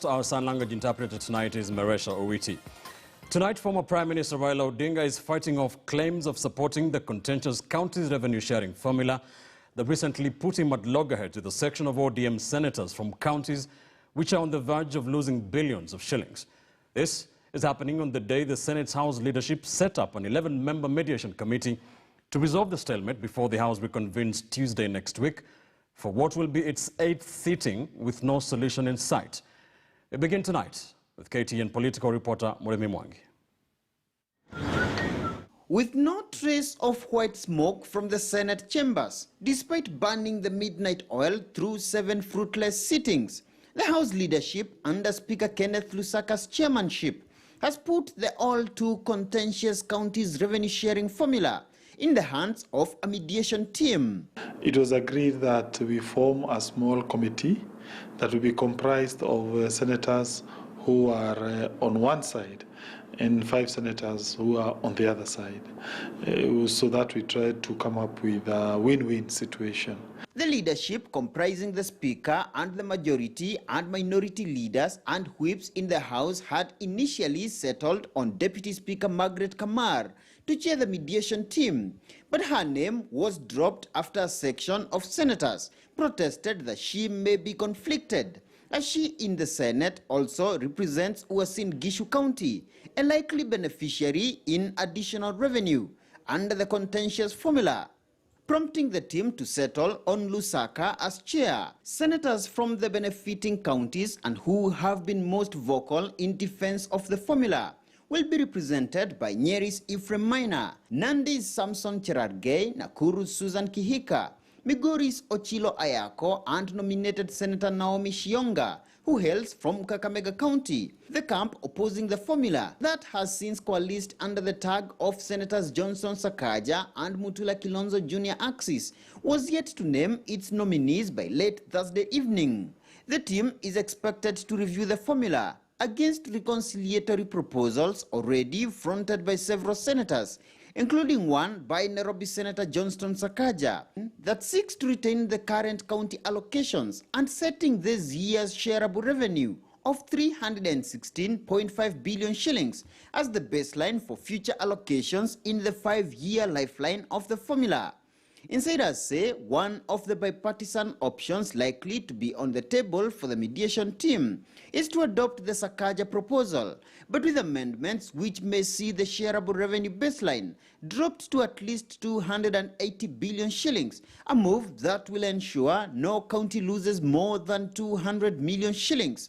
First, our sign language interpreter tonight is Maresha Owiti. Tonight, former Prime Minister Raila Odinga is fighting off claims of supporting the contentious county's revenue sharing formula that recently put him at loggerheads with a section of ODM senators from counties which are on the verge of losing billions of shillings. This is happening on the day the Senate's House leadership set up an 11-member mediation committee to resolve the stalemate before the House reconvenes Tuesday next week for what will be its 8th sitting with no solution in sight. We begin tonight with KTN political reporter Muremi Mwangi. With no trace of white smoke from the Senate chambers, despite burning the midnight oil through 7 fruitless sittings, the House leadership, under Speaker Kenneth Lusaka's chairmanship, has put the all too contentious county's revenue sharing formula in the hands of a mediation team. It was agreed that we form a small committee that will be comprised of senators who are on one side and 5 senators who are on the other side, so that we try to come up with a win-win situation. The leadership, comprising the Speaker and the majority and minority leaders and whips in the House, had initially settled on Deputy Speaker Margaret Kamar to chair the mediation team, but her name was dropped after a section of senators protested that she may be conflicted, as she in the Senate also represents Uasin Gishu County, a likely beneficiary in additional revenue under the contentious formula, prompting the team to settle on Lusaka as chair. Senators from the benefiting counties and who have been most vocal in defense of the formula will be represented by Nyeri's Ephraim Maina, Nandi's Samson Cherargei, Nakuru's Susan Kihika, Migori's Ochilo Ayako, and nominated Senator Naomi Shionga, who hails from Kakamega County, the camp opposing the formula that has since coalesced under the tag of Senators Johnson Sakaja and Mutula Kilonzo Jr. Axis, was yet to name its nominees by late Thursday evening. The team is expected to review the formula against reconciliatory proposals already fronted by several senators, including one by Nairobi Senator Johnston Sakaja, that seeks to retain the current county allocations and setting this year's shareable revenue of 316.5 billion shillings as the baseline for future allocations in the 5-year lifeline of the formula. Insiders say one of the bipartisan options likely to be on the table for the mediation team is to adopt the Sakaja proposal, but with amendments which may see the shareable revenue baseline dropped to at least 280 billion shillings, a move that will ensure no county loses more than 200 million shillings.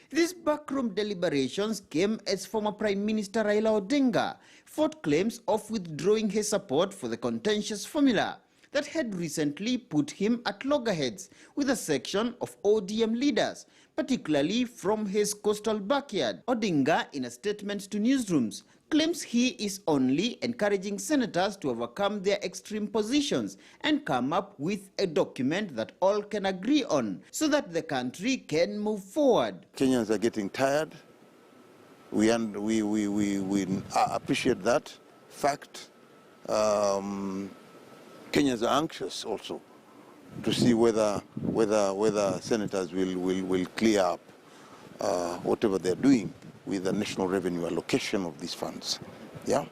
These backroom deliberations came as former Prime Minister Raila Odinga fought claims of withdrawing his support for the contentious formula that had recently put him at loggerheads with a section of ODM leaders, particularly from his coastal backyard. Odinga, in a statement to newsrooms, claims he is only encouraging senators to overcome their extreme positions and come up with a document that all can agree on so that the country can move forward. Kenyans are getting tired. We appreciate that fact. Kenyans are anxious also to see whether senators will clear up whatever they're doing with the national revenue allocation of these funds. Yeah,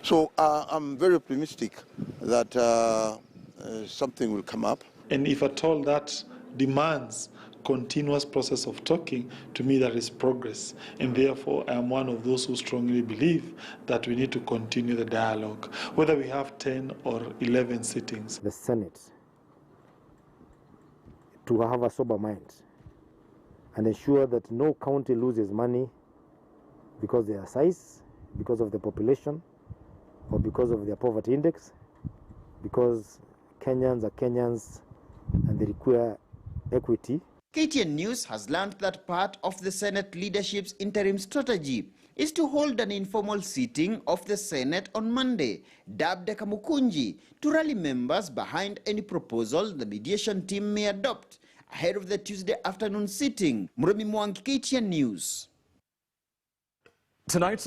so I'm very optimistic that something will come up. And if at all that demands continuous process of talking, to me that is progress. And therefore I am one of those who strongly believe that we need to continue the dialogue, whether we have 10 or 11 sittings. The Senate to have a sober mind and ensure that no county loses money because of their size, because of the population, or because of their poverty index, because Kenyans are Kenyans and they require equity. KTN News has learned that part of the Senate leadership's interim strategy is to hold an informal sitting of the Senate on Monday, dubbed Kamukunji, to rally members behind any proposal the mediation team may adopt ahead of the Tuesday afternoon sitting. Muremi Mwangi, KTN News. Tonight's